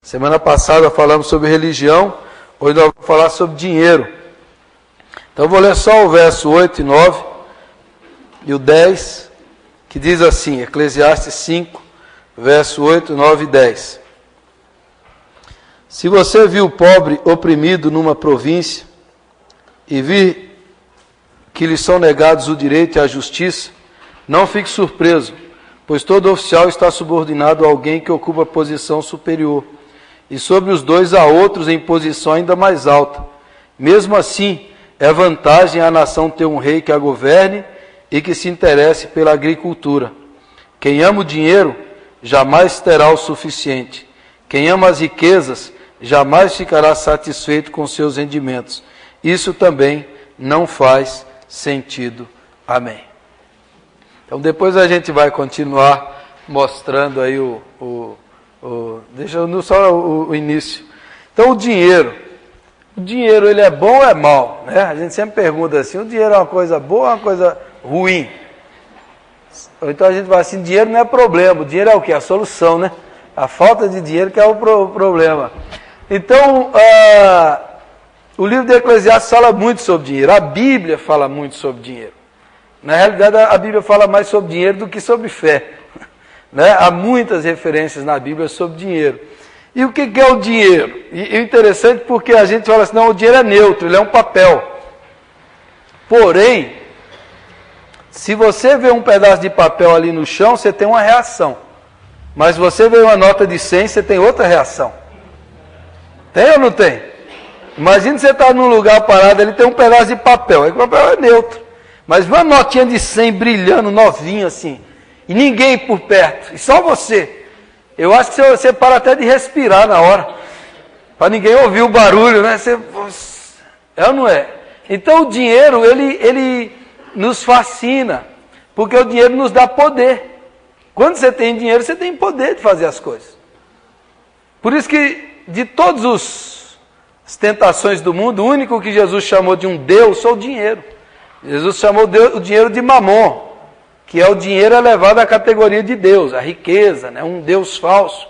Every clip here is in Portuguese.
Semana passada falamos sobre religião, hoje nós vamos falar sobre dinheiro. Então eu vou ler só o verso 8 e 9 e o 10, que diz assim, Eclesiastes 5, verso 8, 9 e 10. Se você viu o pobre oprimido numa província e vir que lhe são negados o direito e a justiça, não fique surpreso, pois todo oficial está subordinado a alguém que ocupa posição superior, e sobre os dois há outros em posição ainda mais alta. Mesmo assim, é vantagem à nação ter um rei que a governe e que se interesse pela agricultura. Quem ama o dinheiro jamais terá o suficiente. Quem ama as riquezas jamais ficará satisfeito com seus rendimentos. Isso também não faz sentido. Amém. Então depois a gente vai continuar mostrando aí deixa eu só o início. Então o dinheiro ele é bom ou é mau? Né? A gente sempre pergunta assim, o dinheiro é uma coisa boa ou uma coisa ruim? Ou então a gente fala assim, dinheiro não é problema, o dinheiro é o quê? A solução, né? A falta de dinheiro que é o problema. Então, o livro de Eclesiastes fala muito sobre dinheiro, a Bíblia fala muito sobre dinheiro. Na realidade, a Bíblia fala mais sobre dinheiro do que sobre fé. Né? Há muitas referências na Bíblia sobre dinheiro. E o que é o dinheiro? E é interessante porque a gente fala assim, não, o dinheiro é neutro, ele é um papel. Porém, se você vê um pedaço de papel ali no chão, você tem uma reação. Mas se você vê uma nota de 100, você tem outra reação. Tem ou não tem? Imagina você estar num lugar parado, ele tem um pedaço de papel. Aí o papel é neutro. Mas uma notinha de 100 brilhando, novinha assim, e ninguém por perto, e só você. Eu acho que você para até de respirar na hora, para ninguém ouvir o barulho, né? É ou não é? Então o dinheiro, ele nos fascina, porque o dinheiro nos dá poder. Quando você tem dinheiro, você tem poder de fazer as coisas. Por isso que, de todas as tentações do mundo, o único que Jesus chamou de um Deus foi o dinheiro. Jesus chamou o dinheiro de mamon, que é o dinheiro elevado à categoria de Deus, a riqueza, né? Um Deus falso.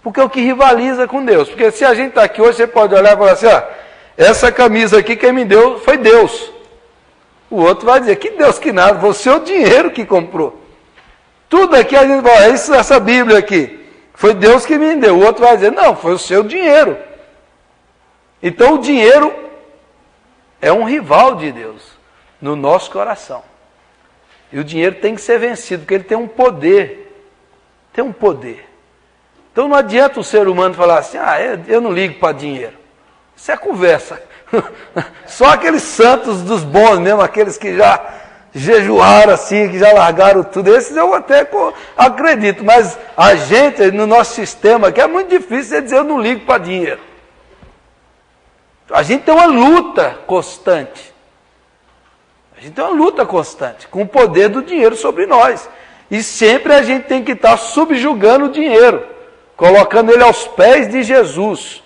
Porque é o que rivaliza com Deus. Porque se a gente está aqui hoje, você pode olhar e falar assim, essa camisa aqui quem me deu foi Deus. O outro vai dizer, que Deus que nada, você é o dinheiro que comprou. Tudo aqui a gente fala, essa Bíblia aqui, foi Deus que me deu. O outro vai dizer, não, foi o seu dinheiro. Então o dinheiro é um rival de Deus no nosso coração. E o dinheiro tem que ser vencido, porque ele tem um poder. Tem um poder. Então não adianta o ser humano falar assim, eu não ligo para dinheiro. Isso é conversa. Só aqueles santos dos bons mesmo, aqueles que já jejuaram assim, que já largaram tudo, esses eu até acredito. Mas a gente, no nosso sistema aqui, é muito difícil dizer eu não ligo para dinheiro. A gente tem uma luta constante. A gente tem uma luta constante com o poder do dinheiro sobre nós. E sempre a gente tem que estar subjugando o dinheiro, colocando ele aos pés de Jesus.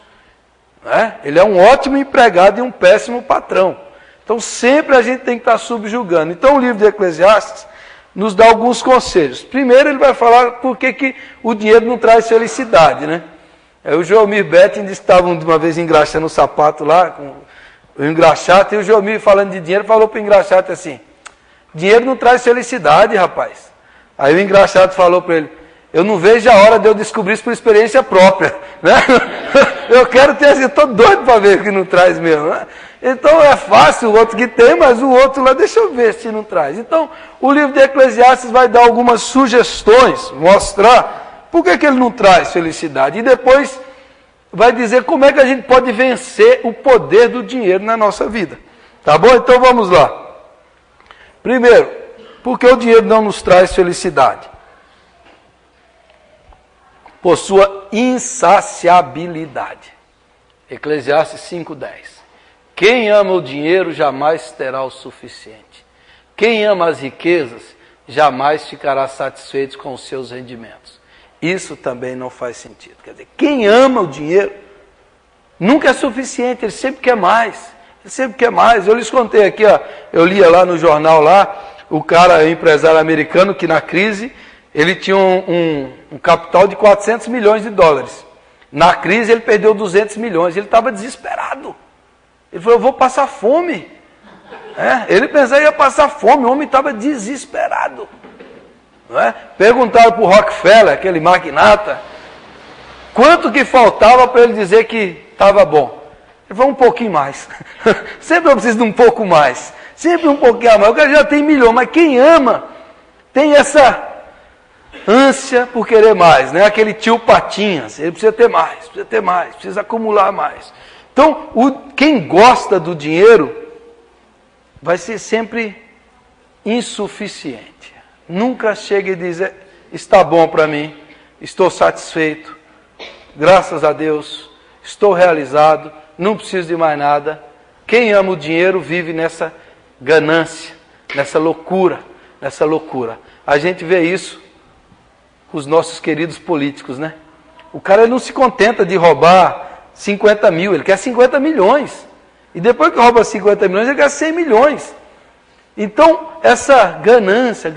Né? Ele é um ótimo empregado e um péssimo patrão. Então sempre a gente tem que estar subjugando. Então o livro de Eclesiastes nos dá alguns conselhos. Primeiro ele vai falar por que o dinheiro não traz felicidade. Né? O Joelmir Betting disse que estava uma vez engraxando o sapato lá, com o engraxate, e o Joelmir falando de dinheiro, falou para o engraxate assim, dinheiro não traz felicidade, rapaz. Aí o engraxate falou para ele, eu não vejo a hora de eu descobrir isso por experiência própria. Né? Eu quero ter assim, estou doido para ver que não traz mesmo. Né? Então é fácil, o outro que tem, mas o outro lá, deixa eu ver se não traz. Então o livro de Eclesiastes vai dar algumas sugestões, mostrar por que ele não traz felicidade. E depois vai dizer como é que a gente pode vencer o poder do dinheiro na nossa vida. Tá bom? Então vamos lá. Primeiro, por que o dinheiro não nos traz felicidade? Por sua insaciabilidade. Eclesiastes 5:10. Quem ama o dinheiro jamais terá o suficiente. Quem ama as riquezas jamais ficará satisfeito com os seus rendimentos. Isso também não faz sentido. Quer dizer, quem ama o dinheiro nunca é suficiente, ele sempre quer mais. Ele sempre quer mais. Eu lhes contei aqui, eu lia lá no jornal o cara, o empresário americano, que na crise, ele tinha um capital de 400 milhões de dólares. Na crise ele perdeu 200 milhões, ele estava desesperado. Ele falou, eu vou passar fome. Ele pensava que ia passar fome, o homem estava desesperado. Não é? Perguntaram para o Rockefeller, aquele magnata, quanto que faltava para ele dizer que estava bom. Ele falou, um pouquinho mais. Sempre eu preciso de um pouco mais. Sempre um pouquinho a mais. O cara já tem milhão, mas quem ama tem essa ânsia por querer mais, né? Aquele tio Patinhas, ele precisa ter mais, precisa acumular mais. Então, quem gosta do dinheiro vai ser sempre insuficiente. Nunca chega e diz, está bom para mim, estou satisfeito, graças a Deus, estou realizado, não preciso de mais nada. Quem ama o dinheiro vive nessa ganância, nessa loucura. A gente vê isso com os nossos queridos políticos, né? O cara ele não se contenta de roubar 50 mil, ele quer 50 milhões. E depois que rouba 50 milhões, ele quer 100 milhões. Então, essa ganância.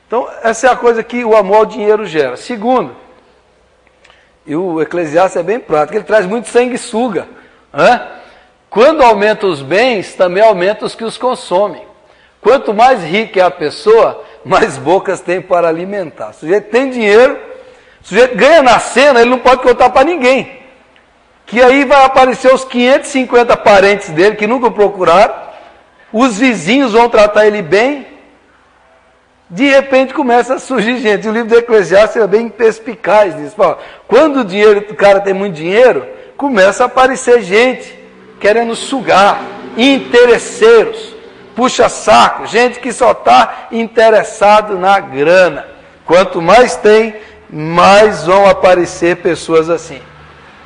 Então, essa é a coisa que o amor ao dinheiro gera. Segundo, e o Eclesiastes é bem prático, ele traz muito sanguessuga. Quando aumenta os bens, também aumenta os que os consomem. Quanto mais rica é a pessoa, mais bocas tem para alimentar. O sujeito tem dinheiro, o sujeito ganha na cena, ele não pode contar para ninguém. Que aí vai aparecer os 550 parentes dele que nunca procuraram, os vizinhos vão tratar ele bem, de repente começa a surgir gente. O livro do Eclesiastes é bem perspicaz nisso. Quando o cara tem muito dinheiro, começa a aparecer gente querendo sugar, interesseiros, puxa-saco, gente que só está interessado na grana. Quanto mais tem, mais vão aparecer pessoas assim.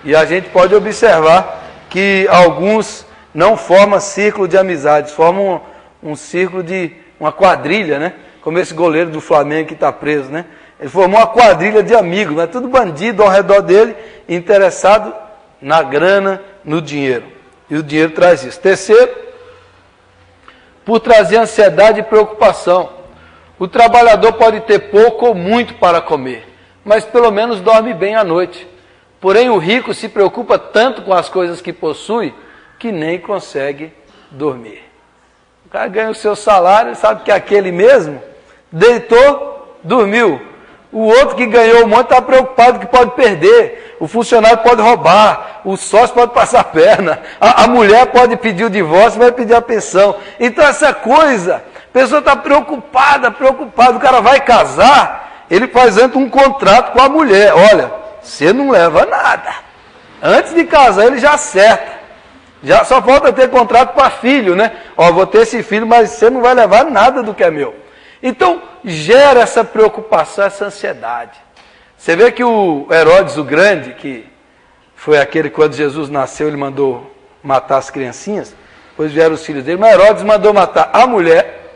E a gente pode observar que alguns não formam círculo de amizades, formam um círculo de uma quadrilha, né? Como esse goleiro do Flamengo que está preso, né? Ele formou uma quadrilha de amigos, né? Tudo bandido ao redor dele, interessado na grana, no dinheiro. E o dinheiro traz isso. Terceiro, por trazer ansiedade e preocupação. O trabalhador pode ter pouco ou muito para comer, mas pelo menos dorme bem à noite. Porém, o rico se preocupa tanto com as coisas que possui, que nem consegue dormir. O cara ganha o seu salário, sabe que é aquele mesmo, deitou, dormiu. O outro que ganhou um monte está preocupado que pode perder. O funcionário pode roubar, o sócio pode passar a perna, a mulher pode pedir o divórcio, vai pedir a pensão. Então essa coisa, a pessoa está preocupada, o cara vai casar, ele faz antes um contrato com a mulher. Olha, você não leva nada. Antes de casar ele já acerta. Já só falta ter contrato para filho, né? Vou ter esse filho, mas você não vai levar nada do que é meu. Então, gera essa preocupação, essa ansiedade. Você vê que o Herodes o Grande, que foi aquele que quando Jesus nasceu, ele mandou matar as criancinhas, depois vieram os filhos dele, mas Herodes mandou matar a mulher,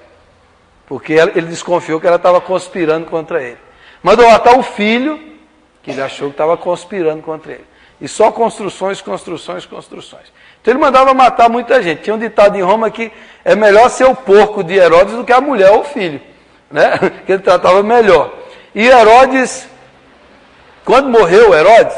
porque ele desconfiou que ela estava conspirando contra ele. Mandou matar o filho, que ele achou que estava conspirando contra ele. E só construções. Então ele mandava matar muita gente. Tinha um ditado em Roma que é melhor ser o porco de Herodes do que a mulher ou o filho, né? Que ele tratava melhor. E Herodes, quando morreu Herodes,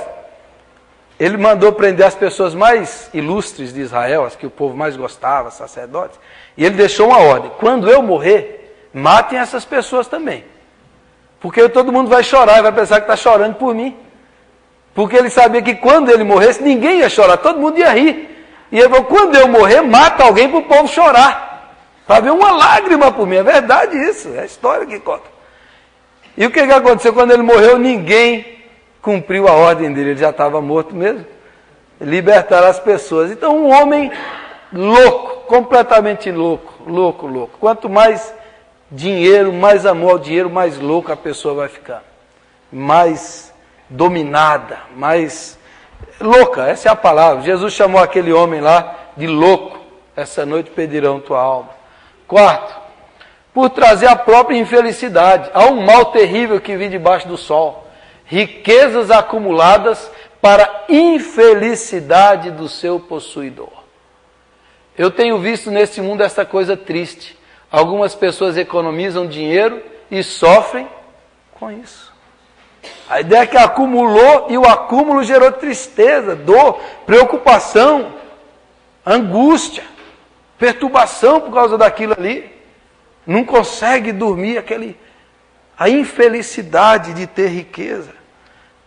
ele mandou prender as pessoas mais ilustres de Israel, as que o povo mais gostava, sacerdotes, e ele deixou uma ordem: quando eu morrer, matem essas pessoas também. Porque todo mundo vai chorar e vai pensar que está chorando por mim. Porque ele sabia que quando ele morresse, ninguém ia chorar, todo mundo ia rir. E ele falou, quando eu morrer, mata alguém para o povo chorar. Para ver uma lágrima por mim. É verdade isso, é a história que conta. E o que aconteceu? Quando ele morreu, ninguém cumpriu a ordem dele, ele já estava morto mesmo. Libertaram as pessoas. Então um homem louco, completamente louco. Quanto mais dinheiro, mais amor ao dinheiro, mais louco a pessoa vai ficar. Mais dominada, mais louca, essa é a palavra. Jesus chamou aquele homem lá de louco. Essa noite pedirão tua alma. Quarto, por trazer a própria infelicidade. Há um mal terrível que vem debaixo do sol. Riquezas acumuladas para infelicidade do seu possuidor. Eu tenho visto nesse mundo essa coisa triste. Algumas pessoas economizam dinheiro e sofrem com isso. A ideia é que acumulou e o acúmulo gerou tristeza, dor, preocupação, angústia, perturbação por causa daquilo ali. Não consegue dormir, a infelicidade de ter riqueza,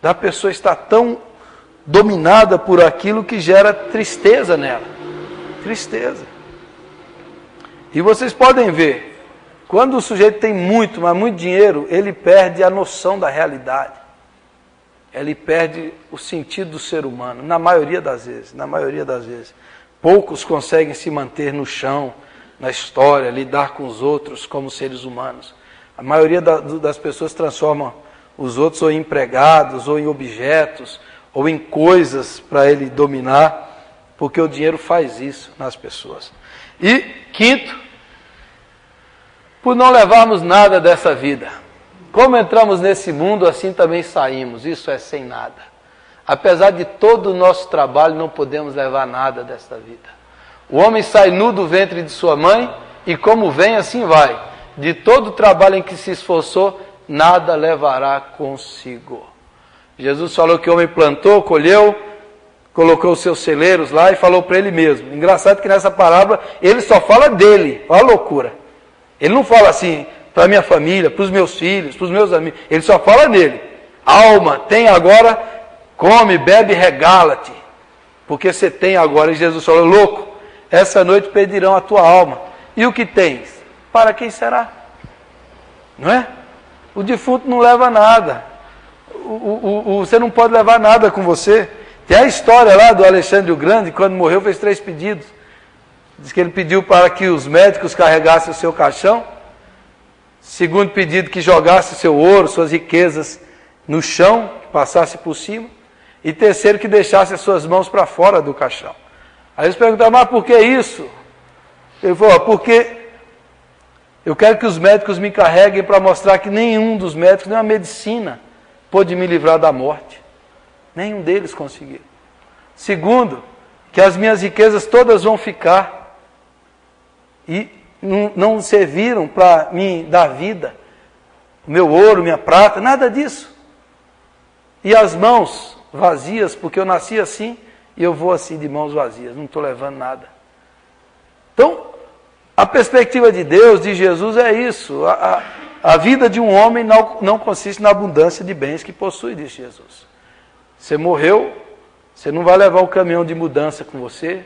da pessoa estar tão dominada por aquilo que gera tristeza nela. Tristeza. E vocês podem ver, quando o sujeito tem muito, mas muito dinheiro, ele perde a noção da realidade. Ele perde o sentido do ser humano, na maioria das vezes. Poucos conseguem se manter no chão, na história, lidar com os outros como seres humanos. A maioria das pessoas transforma os outros ou em empregados, ou em objetos, ou em coisas para ele dominar, porque o dinheiro faz isso nas pessoas. E, quinto, por não levarmos nada dessa vida. Como entramos nesse mundo, assim também saímos. Isso é sem nada. Apesar de todo o nosso trabalho, não podemos levar nada desta vida. O homem sai nu do ventre de sua mãe, e como vem, assim vai. De todo o trabalho em que se esforçou, nada levará consigo. Jesus falou que o homem plantou, colheu, colocou os seus celeiros lá e falou para ele mesmo. Engraçado que nessa parábola, ele só fala dele. Olha a loucura. Ele não fala assim, para a minha família, para os meus filhos, para os meus amigos. Ele só fala nele. Alma, tem agora, come, bebe, regala-te. Porque você tem agora. E Jesus falou, louco, essa noite pedirão a tua alma. E o que tens? Para quem será? Não é? O defunto não leva nada. Você não pode levar nada com você. Tem a história lá do Alexandre o Grande, quando morreu, fez 3 pedidos. Diz que ele pediu para que os médicos carregassem o seu caixão. Segundo pedido, que jogasse seu ouro, suas riquezas no chão, que passasse por cima. E terceiro, que deixasse as suas mãos para fora do caixão. Aí eles perguntaram, mas por que isso? Ele falou, porque eu quero que os médicos me carreguem para mostrar que nenhum dos médicos, nem a medicina, pôde me livrar da morte. Nenhum deles conseguiu. Segundo, que as minhas riquezas todas vão ficar. E não serviram para me dar vida, meu ouro, minha prata, nada disso. E as mãos vazias, porque eu nasci assim, e eu vou assim de mãos vazias, não estou levando nada. Então, a perspectiva de Deus, de Jesus, é isso. A vida de um homem não consiste na abundância de bens que possui, diz Jesus. Você morreu, você não vai levar o caminhão de mudança com você,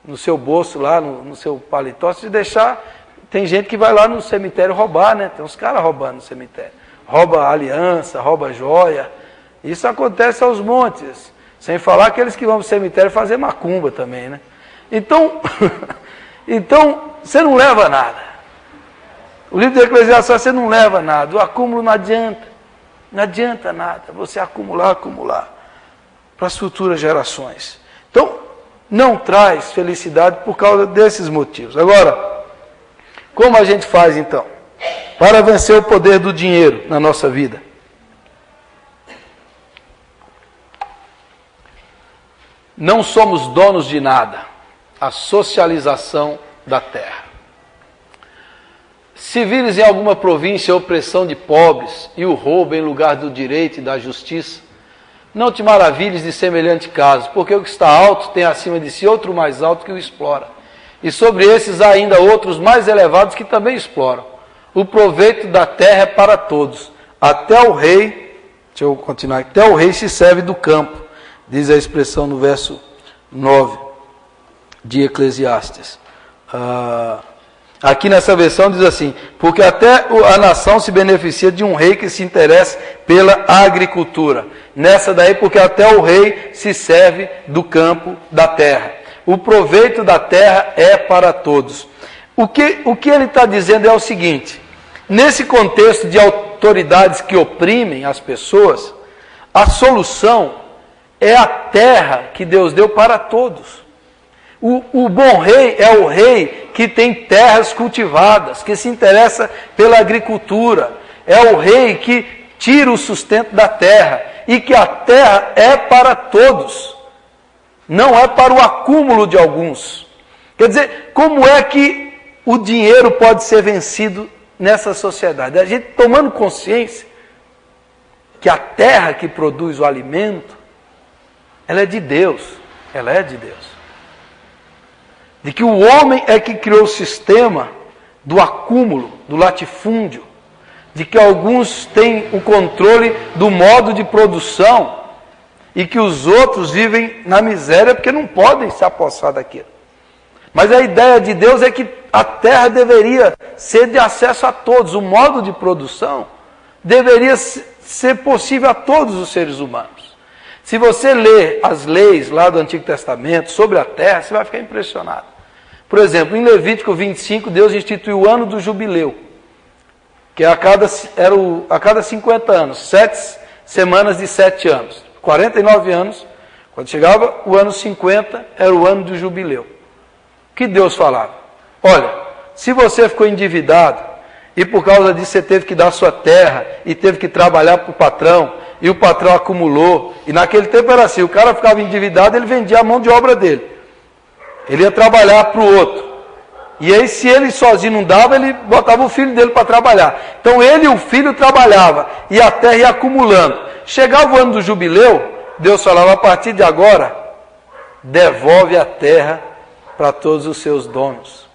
no seu bolso lá, no seu paletó. Se deixar, tem gente que vai lá no cemitério roubar, né? Tem uns caras roubando no cemitério. Rouba aliança, rouba joia. Isso acontece aos montes. Sem falar aqueles que vão para o cemitério fazer macumba também, né? Então, você não leva nada. O livro de Eclesiastes, você não leva nada. O acúmulo não adianta. Não adianta nada. Você acumular para as futuras gerações. Então, não traz felicidade por causa desses motivos. Agora, como a gente faz então? Para vencer o poder do dinheiro na nossa vida. Não somos donos de nada. A socialização da terra. Se vires em alguma província a opressão de pobres e o roubo em lugar do direito e da justiça, não te maravilhes de semelhante caso, porque o que está alto tem acima de si outro mais alto que o explora. E sobre esses há ainda outros mais elevados que também exploram. O proveito da terra é para todos. Até o rei, deixa eu continuar, até o rei se serve do campo, diz a expressão no verso 9 de Eclesiastes. Aqui nessa versão diz assim, porque até a nação se beneficia de um rei que se interessa pela agricultura. Nessa daí, porque até o rei se serve do campo da terra. O proveito da terra é para todos. O que ele está dizendo é o seguinte, nesse contexto de autoridades que oprimem as pessoas, a solução é a terra que Deus deu para todos. O bom rei é o rei que tem terras cultivadas, que se interessa pela agricultura. É o rei que tira o sustento da terra e que a terra é para todos, não é para o acúmulo de alguns. Quer dizer, como é que o dinheiro pode ser vencido nessa sociedade? A gente tomando consciência que a terra que produz o alimento, ela é de Deus. Ela é de Deus. De que o homem é que criou o sistema do acúmulo, do latifúndio, de que alguns têm o controle do modo de produção e que os outros vivem na miséria porque não podem se apossar daquilo. Mas a ideia de Deus é que a terra deveria ser de acesso a todos, o modo de produção deveria ser possível a todos os seres humanos. Se você ler as leis lá do Antigo Testamento sobre a terra, você vai ficar impressionado. Por exemplo, em Levítico 25, Deus instituiu o ano do jubileu, que era a cada 50 anos, 7 semanas de 7 anos. 49 anos, quando chegava o ano 50, era o ano do jubileu. O que Deus falava? Olha, se você ficou endividado, e por causa disso você teve que dar sua terra, e teve que trabalhar para o patrão, e o patrão acumulou, e naquele tempo era assim, o cara ficava endividado, ele vendia a mão de obra dele. Ele ia trabalhar para o outro. E aí, se ele sozinho não dava, ele botava o filho dele para trabalhar. Então, ele e o filho trabalhavam, e a terra ia acumulando. Chegava o ano do jubileu, Deus falava, a partir de agora, devolve a terra para todos os seus donos.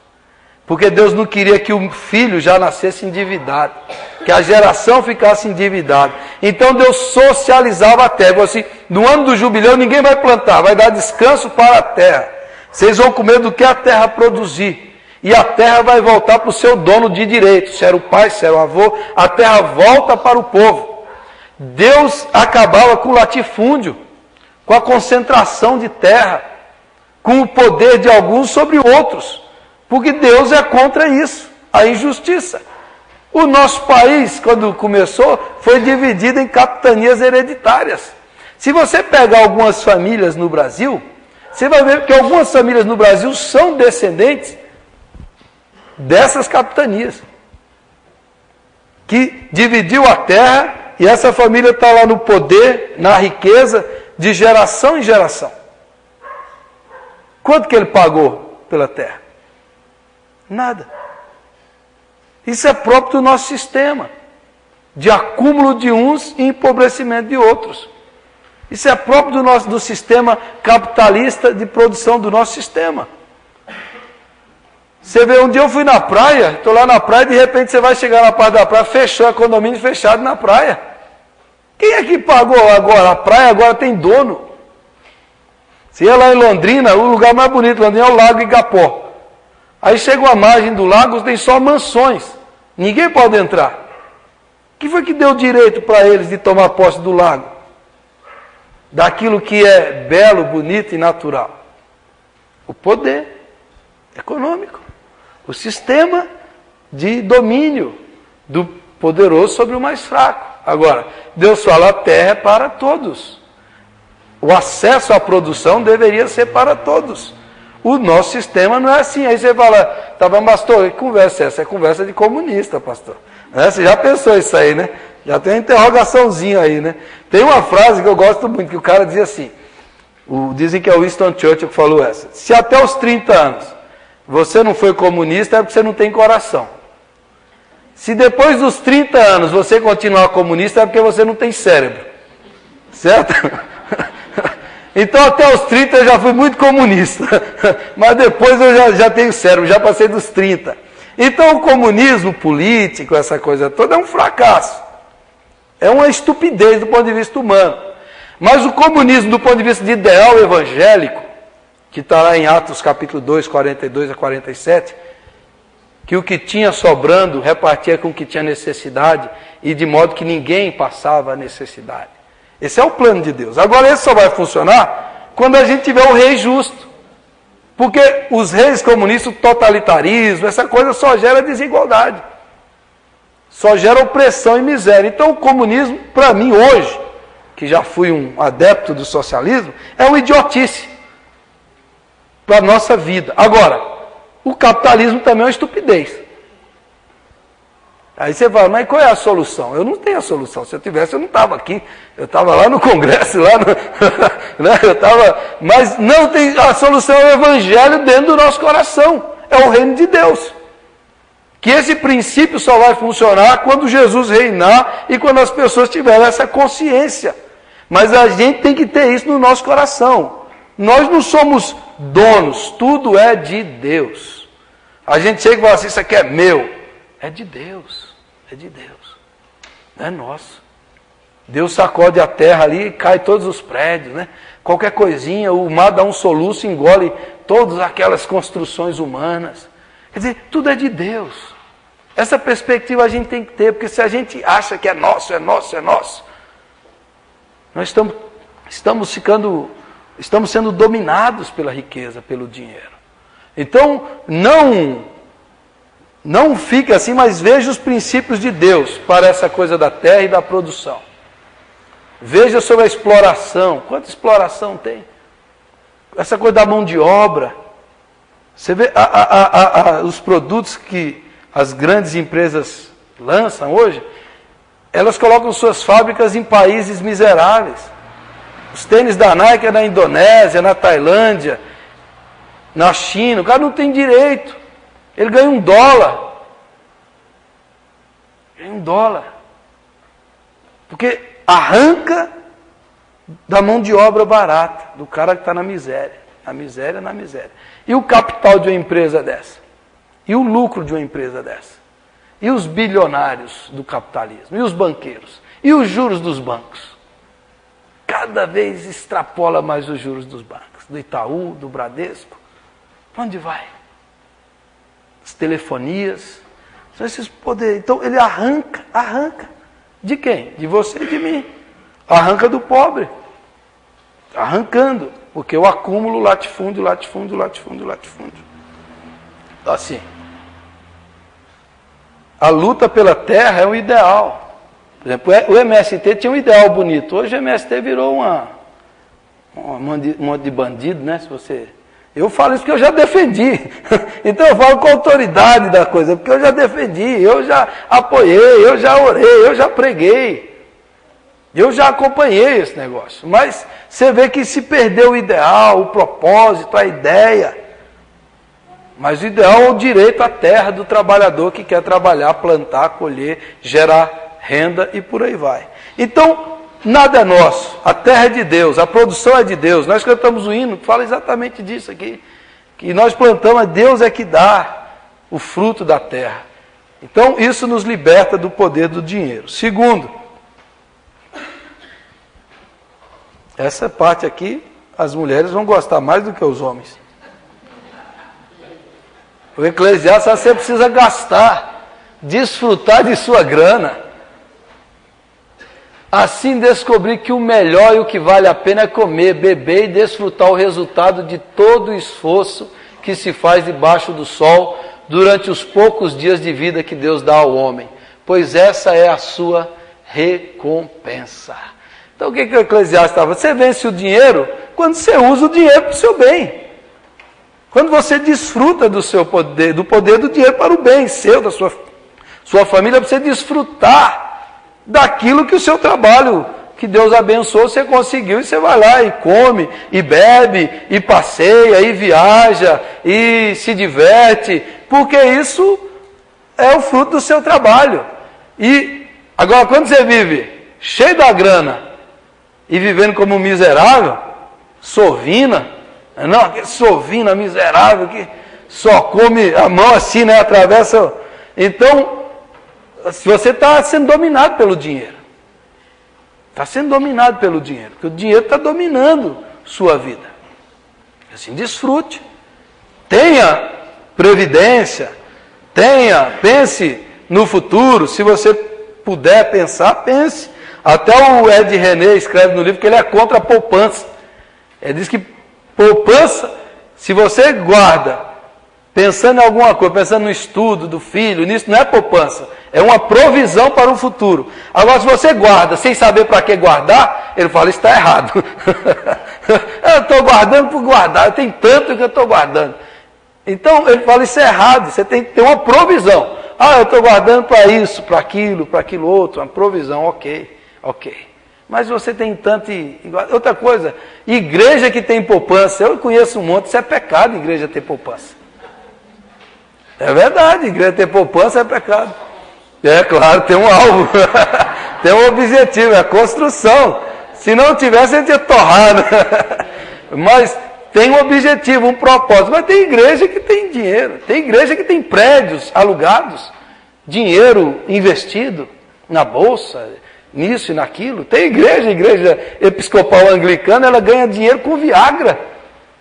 Porque Deus não queria que o filho já nascesse endividado, que a geração ficasse endividada. Então Deus socializava a terra. Assim, no ano do jubileu ninguém vai plantar, vai dar descanso para a terra. Vocês vão comer do que a terra produzir. E a terra vai voltar para o seu dono de direito. Se era o pai, se era o avô, a terra volta para o povo. Deus acabava com o latifúndio, com a concentração de terra, com o poder de alguns sobre outros. Porque Deus é contra isso, a injustiça. O nosso país, quando começou, foi dividido em capitanias hereditárias. Se você pegar algumas famílias no Brasil, você vai ver que algumas famílias no Brasil são descendentes dessas capitanias, que dividiu a terra e essa família está lá no poder, na riqueza, de geração em geração. Quanto que ele pagou pela terra? Nada. Isso é próprio do nosso sistema, de acúmulo de uns e empobrecimento de outros. Isso é próprio do sistema capitalista de produção do nosso sistema. Você vê, um dia eu fui na praia, estou lá na praia, de repente você vai chegar na parte da praia, fechou, é condomínio fechado na praia. Quem é que pagou agora? A praia agora tem dono. Se ia lá em Londrina, o lugar mais bonito de Londrina é o Lago Igapó. Aí chegou a margem do lago, tem só mansões. Ninguém pode entrar. Que foi que deu direito para eles de tomar posse do lago? Daquilo que é belo, bonito e natural. O poder econômico. O sistema de domínio do poderoso sobre o mais fraco. Agora, Deus fala, a terra é para todos. O acesso à produção deveria ser para todos. O nosso sistema não é assim. Aí você fala, tá bom, pastor, que conversa é essa? É conversa de comunista, pastor. Você já pensou isso aí, né? Já tem uma interrogaçãozinha aí, né? Tem uma frase que eu gosto muito, que o cara diz assim, dizem que é o Winston Churchill que falou essa. Se até os 30 anos você não foi comunista, é porque você não tem coração. Se depois dos 30 anos você continuar comunista, é porque você não tem cérebro. Certo? Então até os 30 eu já fui muito comunista. Mas depois eu já tenho cérebro, já passei dos 30. Então o comunismo político, essa coisa toda, é um fracasso. É uma estupidez do ponto de vista humano. Mas o comunismo, do ponto de vista de ideal evangélico, que está lá em Atos capítulo 2, 42 a 47, que o que tinha sobrando repartia com o que tinha necessidade, e de modo que ninguém passava a necessidade. Esse é o plano de Deus. Agora, esse só vai funcionar quando a gente tiver o rei justo. Porque os reis comunistas, o totalitarismo, essa coisa só gera desigualdade. Só gera opressão e miséria. Então, o comunismo, para mim, hoje, que já fui um adepto do socialismo, é uma idiotice para a nossa vida. Agora, o capitalismo também é uma estupidez. Aí você fala, mas qual é a solução? Eu não tenho a solução. Se eu tivesse, eu não estava aqui. Eu estava lá no Congresso, né? Mas não tem, a solução é o Evangelho dentro do nosso coração. É o reino de Deus. Que esse princípio só vai funcionar quando Jesus reinar e quando as pessoas tiverem essa consciência. Mas a gente tem que ter isso no nosso coração. Nós não somos donos, tudo é de Deus. A gente chega e fala assim, isso aqui é meu. É de Deus, é de Deus. Não é nosso. Deus sacode a terra ali e cai todos os prédios, né? Qualquer coisinha, o mar dá um soluço e engole todas aquelas construções humanas. Quer dizer, tudo é de Deus. Essa perspectiva a gente tem que ter, porque se a gente acha que é nosso, nós estamos sendo dominados pela riqueza, pelo dinheiro. Então, não fique assim, mas veja os princípios de Deus para essa coisa da terra e da produção. Veja sobre a exploração. Quanta exploração tem? Essa coisa da mão de obra. Você vê os produtos que as grandes empresas lançam hoje, elas colocam suas fábricas em países miseráveis. Os tênis da Nike é na Indonésia, na Tailândia, na China. O cara não tem direito. Ele ganha $1. Ganha $1. Porque arranca da mão de obra barata, do cara que está na miséria. Na miséria. E o capital de uma empresa dessa? E o lucro de uma empresa dessa? E os bilionários do capitalismo? E os banqueiros? E os juros dos bancos? Cada vez extrapola mais os juros dos bancos. Do Itaú, do Bradesco. Onde vai? As telefonias. São esses poderes. Então ele arranca. De quem? De você e de mim. Arranca do pobre. Arrancando. Porque o acúmulo, latifúndio. Assim. A luta pela terra é um ideal. Por exemplo, o MST tinha um ideal bonito. Hoje o MST virou um monte de bandido, né? Eu falo isso porque eu já defendi. Então eu falo com a autoridade da coisa, porque eu já defendi, eu já apoiei, eu já orei, eu já preguei. Eu já acompanhei esse negócio. Mas você vê que se perdeu o ideal, o propósito, a ideia. Mas o ideal é o direito à terra do trabalhador que quer trabalhar, plantar, colher, gerar renda e por aí vai. Então, nada é nosso. A terra é de Deus, a produção é de Deus. Nós cantamos o hino que fala exatamente disso aqui. Que nós plantamos, Deus é que dá o fruto da terra. Então, isso nos liberta do poder do dinheiro. Segundo, essa parte aqui, as mulheres vão gostar mais do que os homens. O Eclesiastes, você precisa gastar, desfrutar de sua grana. Assim descobri que o melhor e o que vale a pena é comer, beber e desfrutar o resultado de todo o esforço que se faz debaixo do sol durante os poucos dias de vida que Deus dá ao homem, pois essa é a sua recompensa. Então o que o Eclesiastes estava? Você vence o dinheiro quando você usa o dinheiro para o seu bem. Quando você desfruta do seu poder, do poder do dinheiro para o bem seu, da sua família, para você desfrutar daquilo que o seu trabalho, que Deus abençoou, você conseguiu, e você vai lá e come, e bebe, e passeia, e viaja, e se diverte, porque isso é o fruto do seu trabalho. E agora, quando você vive cheio da grana, e vivendo como um miserável, sovina, não, aquele sovina miserável que só come a mão assim, né, atravessa. Então, se você está sendo dominado pelo dinheiro. Está sendo dominado pelo dinheiro, porque o dinheiro está dominando sua vida. Assim, desfrute. Tenha previdência, pense no futuro. Se você puder pensar, pense. Até o Ed René escreve no livro que ele é contra a poupança. Ele diz que poupança, se você guarda, pensando em alguma coisa, pensando no estudo do filho, nisso não é poupança, é uma provisão para o futuro. Agora, se você guarda sem saber para que guardar, ele fala, isso está errado. Eu estou guardando por guardar, tem tanto que eu estou guardando. Então, ele fala, isso é errado, você tem que ter uma provisão. Eu estou guardando para isso, para aquilo outro, uma provisão, ok. Mas você tem tanto... Outra coisa, igreja que tem poupança, eu conheço um monte, isso é pecado, igreja ter poupança. É verdade, igreja ter poupança é pecado. É claro, tem um alvo, tem um objetivo, é a construção. Se não tivesse, a gente ia torrar, né? Mas tem um objetivo, um propósito. Mas tem igreja que tem dinheiro, tem igreja que tem prédios alugados, dinheiro investido na bolsa, nisso e naquilo. Tem igreja episcopal anglicana, ela ganha dinheiro com Viagra,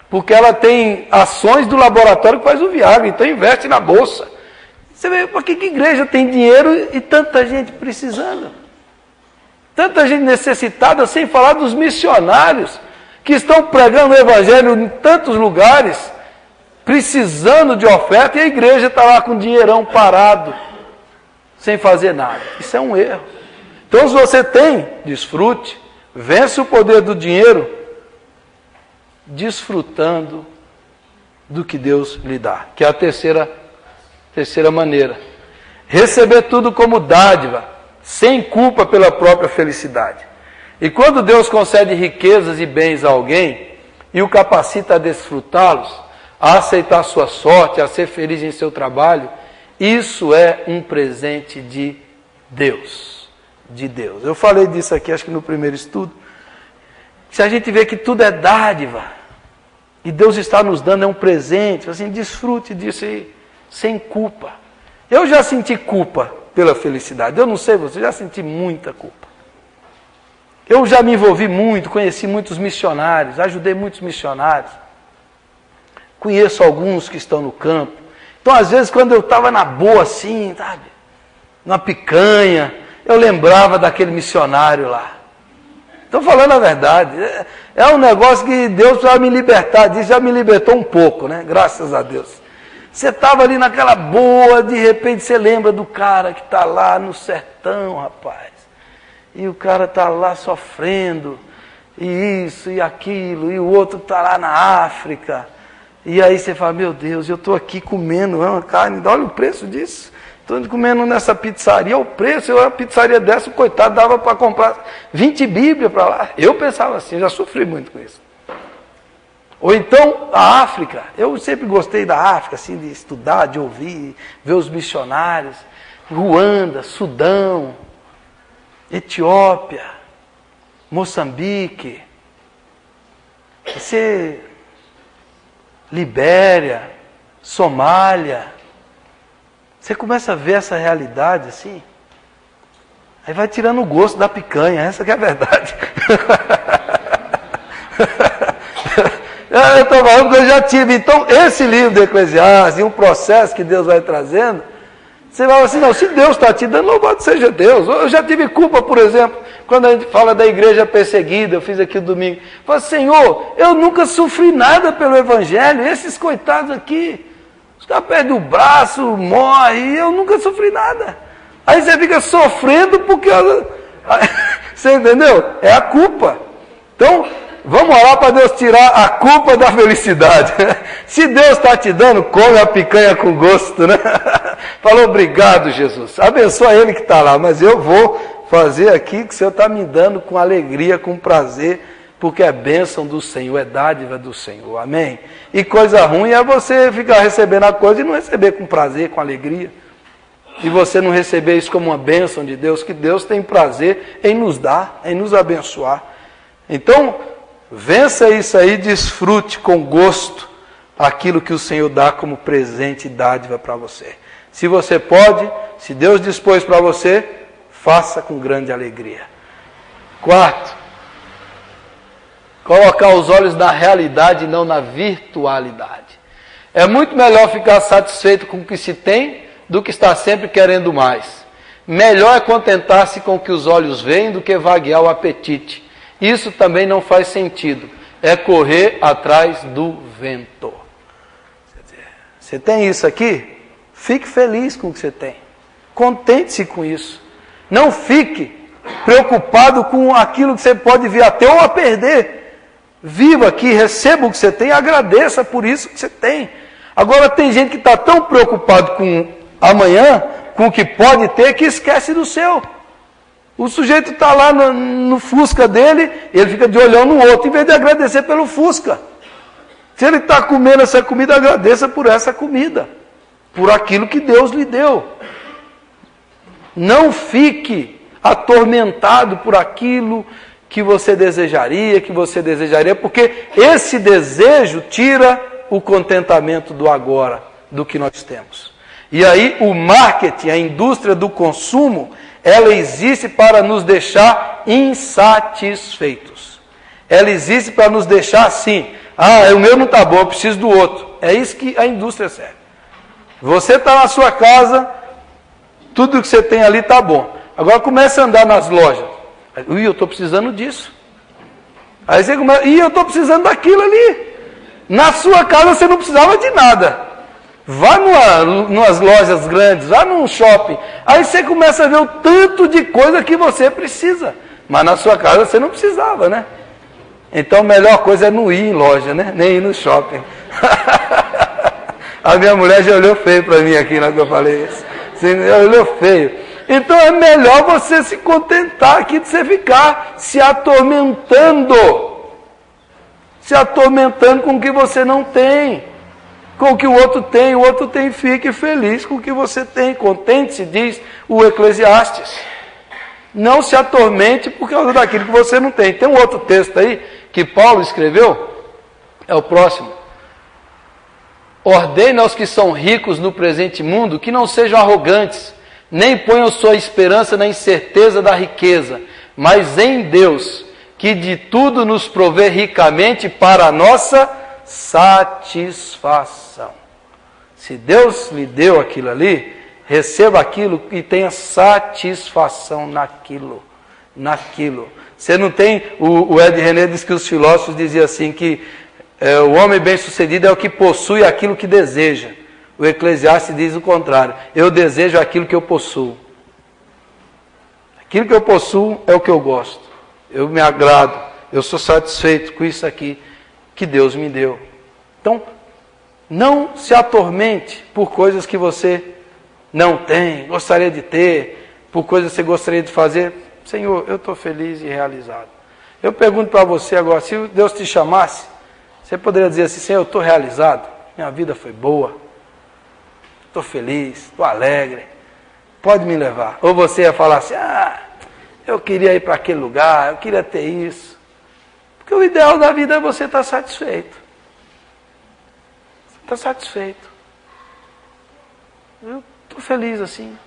porque ela tem ações do laboratório que faz o Viagra, então investe na bolsa. Você vê, por que igreja tem dinheiro e tanta gente precisando? Tanta gente necessitada, sem falar dos missionários, que estão pregando o evangelho em tantos lugares, precisando de oferta, e a igreja está lá com dinheirão parado, sem fazer nada. Isso é um erro. Então, se você tem, desfrute, vence o poder do dinheiro, desfrutando do que Deus lhe dá, que é a terceira maneira. Receber tudo como dádiva, sem culpa pela própria felicidade. E quando Deus concede riquezas e bens a alguém, e o capacita a desfrutá-los, a aceitar sua sorte, a ser feliz em seu trabalho, isso é um presente de Deus. De Deus. Eu falei disso aqui, acho que no primeiro estudo. Se a gente vê que tudo é dádiva, e Deus está nos dando, é um presente, assim, desfrute disso aí, sem culpa. Eu já senti culpa pela felicidade. Eu não sei você, já senti muita culpa. Eu já me envolvi muito, conheci muitos missionários, ajudei muitos missionários. Conheço alguns que estão no campo. Então, às vezes, quando eu estava na boa assim, sabe, na picanha, eu lembrava daquele missionário lá. Estou falando a verdade. É um negócio que Deus vai me libertar disso, já me libertou um pouco, né? Graças a Deus. Você estava ali naquela boa, de repente você lembra do cara que está lá no sertão, rapaz. E o cara está lá sofrendo, e isso, e aquilo, e o outro está lá na África. E aí você fala, meu Deus, eu estou aqui comendo uma carne, olha o preço disso. Estou comendo nessa pizzaria, o preço, uma pizzaria dessa, o coitado dava para comprar 20 Bíblias para lá. Eu pensava assim, já sofri muito com isso. Ou então, a África. Eu sempre gostei da África, assim, de estudar, de ouvir, ver os missionários. Ruanda, Sudão, Etiópia, Moçambique, Libéria, Somália. Você começa a ver essa realidade assim, aí vai tirando o gosto da picanha, essa que é a verdade. Eu estou falando que eu já tive. Então, esse livro de Eclesiastes, e um processo que Deus vai trazendo, você vai assim, não, se Deus está te dando, louvado seja Deus. Eu já tive culpa, por exemplo, quando a gente fala da igreja perseguida, eu fiz aqui no domingo. Eu falei, Senhor, eu nunca sofri nada pelo Evangelho, esses coitados aqui, os caras perdem o braço, morrem, e eu nunca sofri nada. Aí você fica sofrendo porque... Você entendeu? É a culpa. Então, vamos orar para Deus tirar a culpa da felicidade. Se Deus está te dando, come a picanha com gosto, né? Fala, obrigado, Jesus. Abençoa ele que está lá, mas eu vou fazer aqui que o Senhor está me dando com alegria, com prazer, porque é bênção do Senhor, é dádiva do Senhor. Amém? E coisa ruim é você ficar recebendo a coisa e não receber com prazer, com alegria. E você não receber isso como uma bênção de Deus, que Deus tem prazer em nos dar, em nos abençoar. Então, vença isso aí, desfrute com gosto aquilo que o Senhor dá como presente e dádiva para você. Se você pode, se Deus dispôs para você, faça com grande alegria. Quarto, colocar os olhos na realidade e não na virtualidade. É muito melhor ficar satisfeito com o que se tem do que estar sempre querendo mais. Melhor é contentar-se com o que os olhos veem do que vaguear o apetite. Isso também não faz sentido. É correr atrás do vento. Você tem isso aqui? Fique feliz com o que você tem. Contente-se com isso. Não fique preocupado com aquilo que você pode vir a ter ou a perder. Viva aqui, receba o que você tem e agradeça por isso que você tem. Agora tem gente que está tão preocupado com amanhã, com o que pode ter, que esquece do seu. O sujeito está lá no Fusca dele, ele fica de olhão no outro, em vez de agradecer pelo Fusca. Se ele está comendo essa comida, agradeça por essa comida. por aquilo que Deus lhe deu. Não fique atormentado por aquilo que você desejaria, porque esse desejo tira o contentamento do agora, do que nós temos. E aí o marketing, a indústria do consumo, ela existe para nos deixar insatisfeitos. Ela existe para nos deixar assim, o meu não está bom, eu preciso do outro. É isso que a indústria serve. Você está na sua casa, tudo que você tem ali está bom. Agora começa a andar nas lojas. Eu estou precisando disso. Aí você começa, eu estou precisando daquilo ali. Na sua casa você não precisava de nada. Vá numas lojas grandes, vá num shopping. Aí você começa a ver o tanto de coisa que você precisa. Mas na sua casa você não precisava, né? Então a melhor coisa é não ir em loja, né? Nem ir no shopping. A minha mulher já olhou feio para mim aqui na hora que eu falei isso. Olhou feio. Então é melhor você se contentar aqui de você ficar se atormentando. Se atormentando com o que você não tem. Com o que o outro tem, fique feliz com o que você tem. Contente-se, diz o Eclesiastes. Não se atormente por causa daquilo que você não tem. Tem um outro texto aí que Paulo escreveu, é o próximo. Ordene aos que são ricos no presente mundo que não sejam arrogantes, nem ponham sua esperança na incerteza da riqueza, mas em Deus, que de tudo nos provê ricamente para a nossa satisfação. Se Deus lhe deu aquilo ali, receba aquilo e tenha satisfação naquilo. Você não tem, o Ed René diz que os filósofos diziam assim, que o homem bem-sucedido é o que possui aquilo que deseja. O Eclesiastes diz o contrário. Eu desejo aquilo que eu possuo. Aquilo que eu possuo é o que eu gosto. Eu me agrado. Eu sou satisfeito com isso aqui que Deus me deu. Então, não se atormente por coisas que você não tem, gostaria de ter, por coisas que você gostaria de fazer. Senhor, eu estou feliz e realizado. Eu pergunto para você agora, se Deus te chamasse, você poderia dizer assim, Senhor, eu estou realizado, minha vida foi boa, estou feliz, estou alegre, pode me levar. Ou você ia falar assim, eu queria ir para aquele lugar, eu queria ter isso. Porque o ideal da vida é você estar satisfeito. Está satisfeito. Eu estou feliz assim.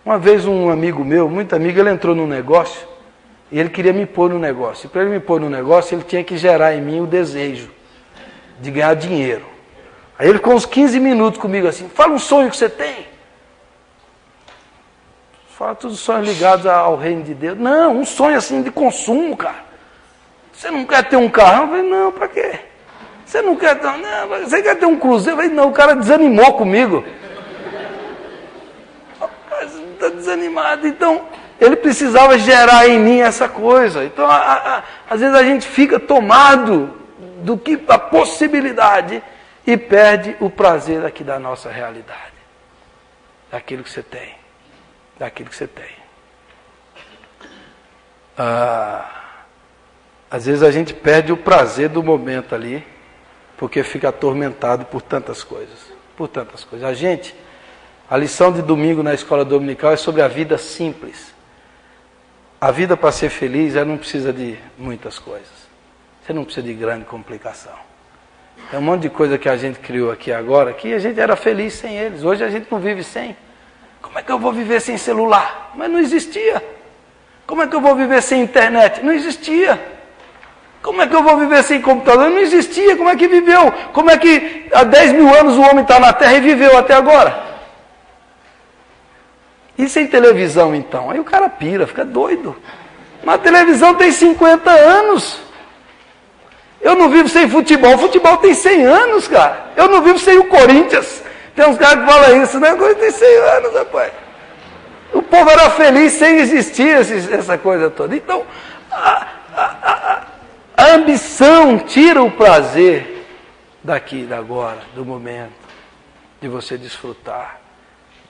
Uma vez um amigo meu, muito amigo, ele entrou num negócio e ele queria me pôr no negócio. E para ele me pôr no negócio, ele tinha que gerar em mim o desejo de ganhar dinheiro. Aí ele ficou uns 15 minutos comigo assim, fala um sonho que você tem. Fala todos os sonhos ligados ao reino de Deus. Não, um sonho assim de consumo, cara. Você não quer ter um carro? Eu falei, não, para quê? Você não quer ter, não, você quer ter um cruzeiro? Eu falei, não, o cara desanimou comigo. Está desanimado. Então, ele precisava gerar em mim essa coisa. Então, às vezes a gente fica tomado do que a possibilidade e perde o prazer aqui da nossa realidade. Daquilo que você tem. Daquilo que você tem. Às vezes a gente perde o prazer do momento ali, porque fica atormentado por tantas coisas. Por tantas coisas. A lição de domingo na escola dominical é sobre a vida simples. A vida para ser feliz, ela não precisa de muitas coisas. Você não precisa de grande complicação. Tem um monte de coisa que a gente criou aqui agora, que a gente era feliz sem eles. Hoje a gente não vive sem. Como é que eu vou viver sem celular? Mas não existia. Como é que eu vou viver sem internet? Não existia. Como é que eu vou viver sem computador? Não existia. Como é que viveu? Como é que há 10 mil anos o homem está na Terra e viveu até agora? E sem televisão, então? Aí o cara pira, fica doido. Mas a televisão tem 50 anos. Eu não vivo sem futebol. O futebol tem 100 anos, cara. Eu não vivo sem o Corinthians. Tem uns caras que falam isso, né? O Corinthians tem 100 anos, rapaz. O povo era feliz sem existir essa coisa toda. Então, a ambição tira o prazer daqui, da agora, do momento, de você desfrutar.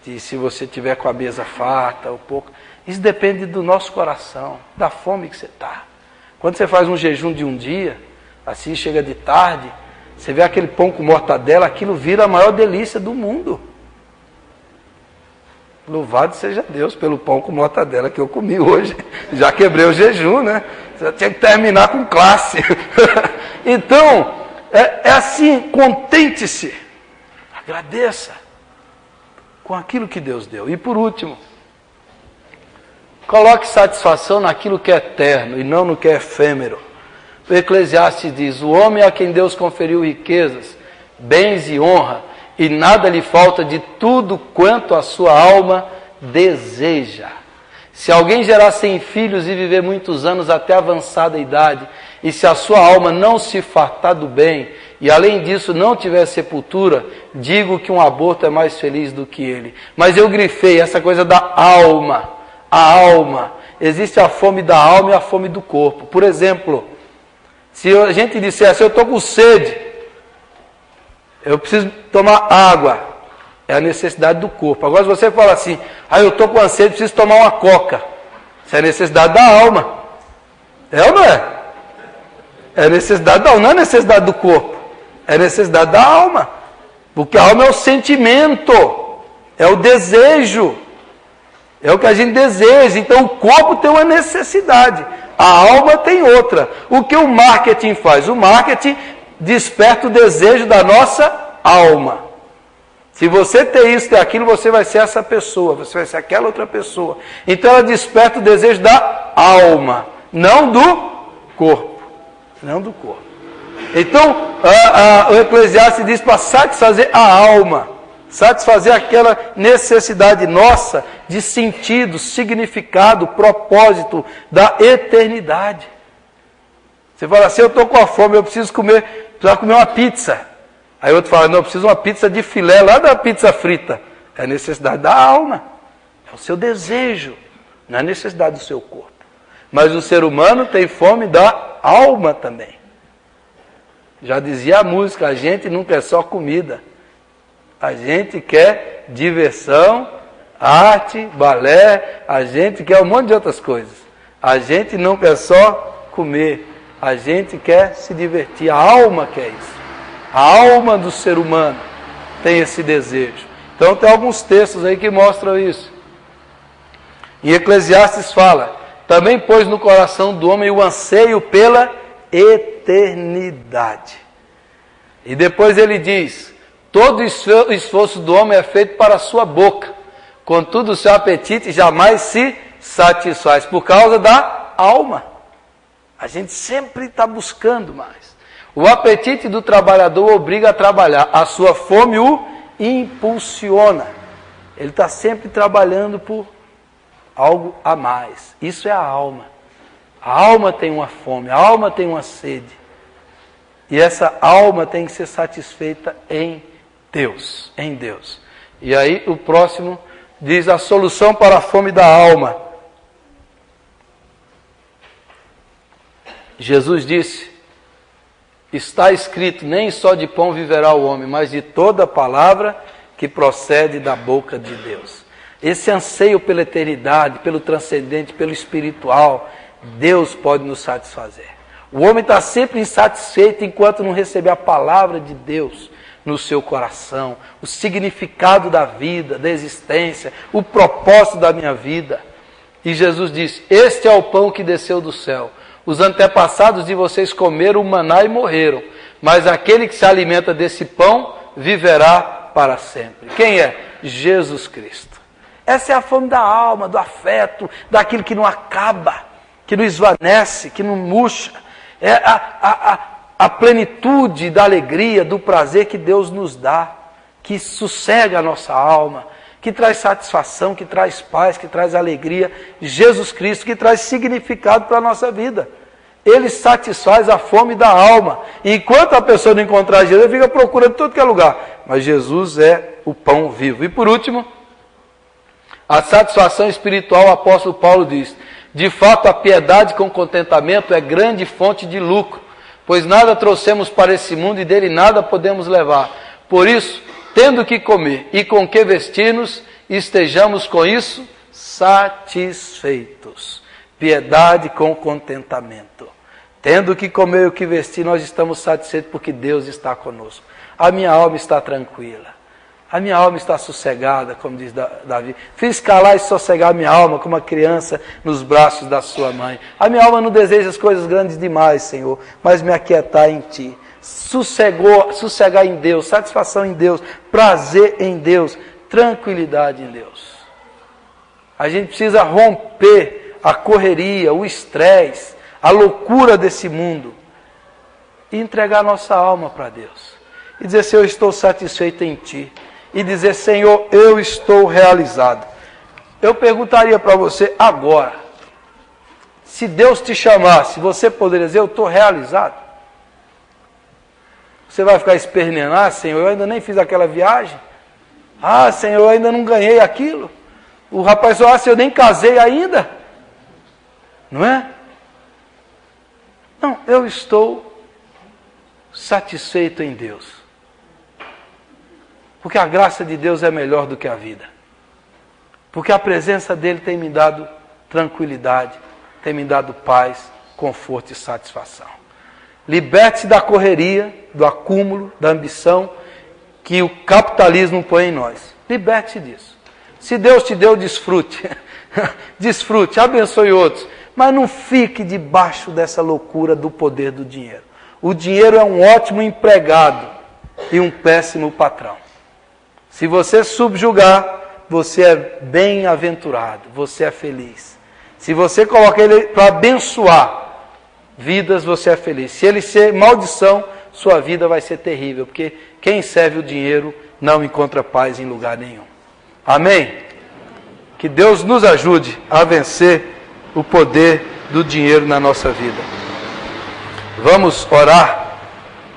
De se você tiver com a mesa farta ou pouco. Isso depende do nosso coração, da fome que você está. Quando você faz um jejum de um dia, assim chega de tarde, Você vê aquele pão com mortadela, aquilo vira a maior delícia do mundo. Louvado seja Deus pelo pão com mortadela que eu comi hoje. Já quebrei o jejum, né? Você tinha que terminar com classe. Então, é assim, contente-se. Agradeça com aquilo que Deus deu. E por último, coloque satisfação naquilo que é eterno e não no que é efêmero. O Eclesiastes diz: o homem a quem Deus conferiu riquezas, bens e honra, e nada lhe falta de tudo quanto a sua alma deseja. Se alguém gerar 100 filhos e viver muitos anos até avançada idade, e se a sua alma não se fartar do bem, e além disso não tiver sepultura, digo que um aborto é mais feliz do que ele. Mas eu grifei essa coisa da alma. A alma. Existe a fome da alma e a fome do corpo. Por exemplo, se a gente dissesse, eu estou com sede, eu preciso tomar água, é a necessidade do corpo. Agora se você fala assim, eu estou com sede, preciso tomar uma coca, isso é a necessidade da alma. É ou não é? É a necessidade da alma, não é a necessidade do corpo, é a necessidade da alma. Porque a alma é o sentimento, é o desejo, é o que a gente deseja. Então o corpo tem uma necessidade, a alma tem outra. O que o marketing faz? O marketing desperta o desejo da nossa alma. Se você tem isso, tem aquilo, você vai ser essa pessoa, você vai ser aquela outra pessoa. Então ela desperta o desejo da alma, não do corpo. Não do corpo. Então, o Eclesiastes diz para satisfazer a alma, satisfazer aquela necessidade nossa de sentido, significado, propósito da eternidade. Você fala assim, eu estou com a fome, eu preciso comer uma pizza. Aí outro fala, não, eu preciso de uma pizza de filé lá da pizza frita. É a necessidade da alma, é o seu desejo, não é a necessidade do seu corpo. Mas o ser humano tem fome da alma também. Já dizia a música, a gente não quer só comida. A gente quer diversão, arte, balé, a gente quer um monte de outras coisas. A gente não quer só comer, a gente quer se divertir. A alma quer isso. A alma do ser humano tem esse desejo. Então tem alguns textos aí que mostram isso. Em Eclesiastes fala, também pôs no coração do homem o anseio pela eternidade. E depois ele diz, todo esforço do homem é feito para a sua boca, contudo o seu apetite jamais se satisfaz, por causa da alma. A gente sempre está buscando mais. O apetite do trabalhador obriga a trabalhar, a sua fome o impulsiona. Ele está sempre trabalhando por algo a mais. Isso é a alma. A alma tem uma fome, a alma tem uma sede. E essa alma tem que ser satisfeita em Deus, em Deus. E aí o próximo diz a solução para a fome da alma. Jesus disse, está escrito, nem só de pão viverá o homem, mas de toda palavra que procede da boca de Deus. Esse anseio pela eternidade, pelo transcendente, pelo espiritual, Deus pode nos satisfazer. O homem está sempre insatisfeito enquanto não receber a palavra de Deus no seu coração, o significado da vida, da existência, o propósito da minha vida. E Jesus disse, este é o pão que desceu do céu. Os antepassados de vocês comeram o maná e morreram, mas aquele que se alimenta desse pão viverá para sempre. Quem é? Jesus Cristo. Essa é a fome da alma, do afeto, daquilo que não acaba, que não esvanece, que não murcha. É a plenitude da alegria, do prazer que Deus nos dá, que sossega a nossa alma, que traz satisfação, que traz paz, que traz alegria. Jesus Cristo, que traz significado para a nossa vida. Ele satisfaz a fome da alma. E enquanto a pessoa não encontrar Jesus, ele fica procurando todo que é lugar. Mas Jesus é o pão vivo. E por último, a satisfação espiritual, o apóstolo Paulo diz, de fato a piedade com contentamento é grande fonte de lucro, pois nada trouxemos para esse mundo e dele nada podemos levar. Por isso, tendo que comer e com que vestir-nos, estejamos com isso satisfeitos. Piedade com contentamento. Tendo o que comer e o que vestir, nós estamos satisfeitos porque Deus está conosco. A minha alma está tranquila. A minha alma está sossegada, como diz Davi. Fiz calar e sossegar minha alma como uma criança nos braços da sua mãe. A minha alma não deseja as coisas grandes demais, Senhor, mas me aquietar em Ti. Sossegar em Deus, satisfação em Deus, prazer em Deus, tranquilidade em Deus. A gente precisa romper a correria, o estresse, a loucura desse mundo e entregar nossa alma para Deus. E dizer, Senhor, eu estou satisfeito em Ti. E dizer, Senhor, eu estou realizado. Eu perguntaria para você agora, se Deus te chamasse, você poderia dizer, eu estou realizado? Você vai ficar esperneando, ah, Senhor, eu ainda nem fiz aquela viagem. Ah, Senhor, eu ainda não ganhei aquilo. O rapaz falou, ah, Senhor, eu nem casei ainda. Não é? Não, eu estou satisfeito em Deus. Porque a graça de Deus é melhor do que a vida. Porque a presença dEle tem me dado tranquilidade, tem me dado paz, conforto e satisfação. Liberte-se da correria, do acúmulo, da ambição que o capitalismo põe em nós. Liberte-se disso. Se Deus te deu, desfrute. Desfrute, abençoe outros. Mas não fique debaixo dessa loucura do poder do dinheiro. O dinheiro é um ótimo empregado e um péssimo patrão. Se você subjugar, você é bem-aventurado, você é feliz. Se você coloca ele para abençoar vidas, você é feliz. Se ele ser maldição, sua vida vai ser terrível, porque quem serve o dinheiro não encontra paz em lugar nenhum. Amém? Que Deus nos ajude a vencer o poder do dinheiro na nossa vida. Vamos orar.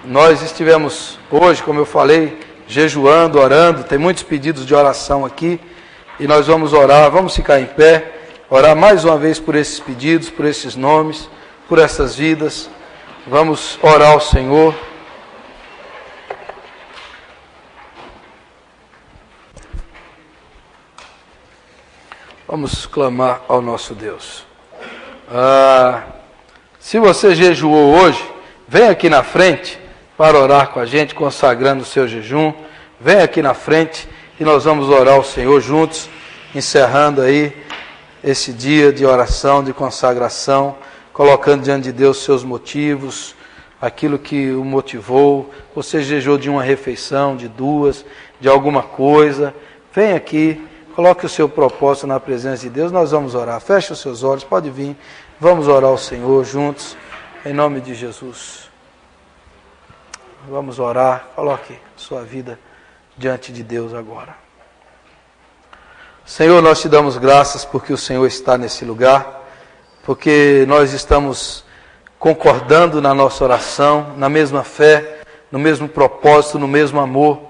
Nós estivemos hoje, como eu falei, jejuando, orando, tem muitos pedidos de oração aqui, e nós vamos orar, vamos ficar em pé, orar mais uma vez por esses pedidos, por esses nomes, por essas vidas. Vamos orar ao Senhor. Vamos clamar ao nosso Deus. Se você jejuou hoje, vem aqui na frente para orar com a gente, consagrando o seu jejum. Vem aqui na frente e nós vamos orar ao Senhor juntos, encerrando aí esse dia de oração, de consagração, colocando diante de Deus seus motivos, aquilo que o motivou. Você jejuou de uma refeição, de duas, de alguma coisa. Vem aqui, coloque o seu propósito na presença de Deus, nós vamos orar. Feche os seus olhos, pode vir, vamos orar ao Senhor juntos, em nome de Jesus. Vamos orar, coloque sua vida diante de Deus agora. Senhor, nós te damos graças porque o Senhor está nesse lugar, porque nós estamos concordando na nossa oração, na mesma fé, no mesmo propósito, no mesmo amor,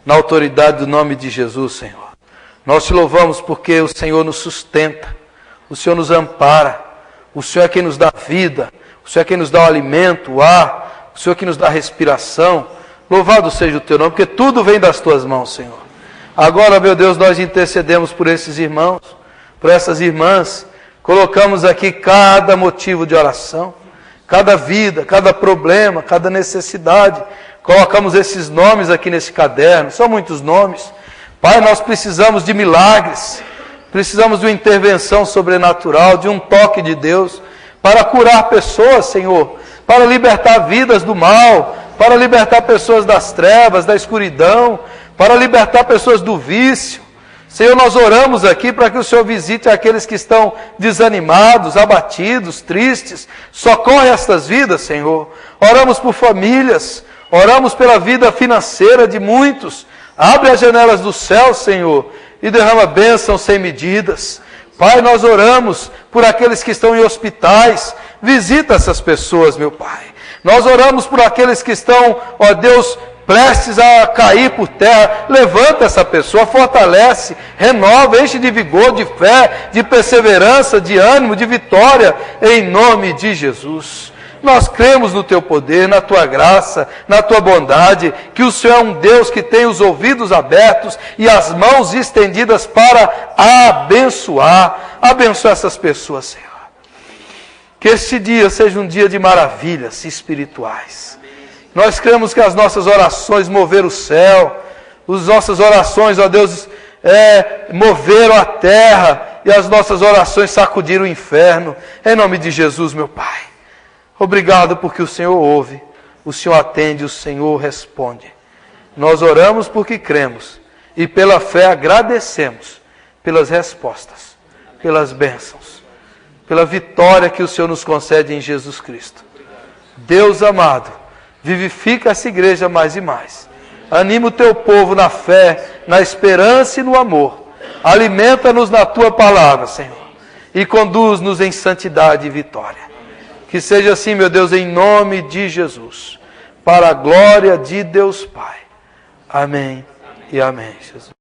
na autoridade do nome de Jesus, Senhor. Nós te louvamos porque o Senhor nos sustenta, o Senhor nos ampara, o Senhor é quem nos dá vida, o Senhor é quem nos dá o alimento, o ar, o Senhor que nos dá respiração. Louvado seja o Teu nome, porque tudo vem das Tuas mãos, Senhor. Agora, meu Deus, nós intercedemos por esses irmãos, por essas irmãs. Colocamos aqui cada motivo de oração, cada vida, cada problema, cada necessidade. Colocamos esses nomes aqui nesse caderno, são muitos nomes. Pai, nós precisamos de milagres, precisamos de uma intervenção sobrenatural, de um toque de Deus, para curar pessoas, Senhor, para libertar vidas do mal, para libertar pessoas das trevas, da escuridão, para libertar pessoas do vício. Senhor, nós oramos aqui para que o Senhor visite aqueles que estão desanimados, abatidos, tristes. Socorre estas vidas, Senhor. Oramos por famílias, oramos pela vida financeira de muitos. Abre as janelas do céu, Senhor, e derrama bênçãos sem medidas. Pai, nós oramos por aqueles que estão em hospitais. Visita essas pessoas, meu Pai. Nós oramos por aqueles que estão, ó Deus, prestes a cair por terra. Levanta essa pessoa, fortalece, renova, enche de vigor, de fé, de perseverança, de ânimo, de vitória, em nome de Jesus. Nós cremos no Teu poder, na Tua graça, na Tua bondade, que o Senhor é um Deus que tem os ouvidos abertos e as mãos estendidas para abençoar. Abençoa essas pessoas, Senhor. Que este dia seja um dia de maravilhas espirituais. Nós cremos que as nossas orações moveram o céu, as nossas orações, ó Deus, moveram a terra, e as nossas orações sacudiram o inferno. Em nome de Jesus, meu Pai. Obrigado porque o Senhor ouve, o Senhor atende, o Senhor responde. Nós oramos porque cremos e pela fé agradecemos pelas respostas, pelas bênçãos, pela vitória que o Senhor nos concede em Jesus Cristo. Deus amado, vivifica essa igreja mais e mais. Anima o teu povo na fé, na esperança e no amor. Alimenta-nos na tua palavra, Senhor, e conduz-nos em santidade e vitória. Que seja assim, meu Deus, em nome de Jesus, para a glória de Deus Pai. Amém e amém, Jesus.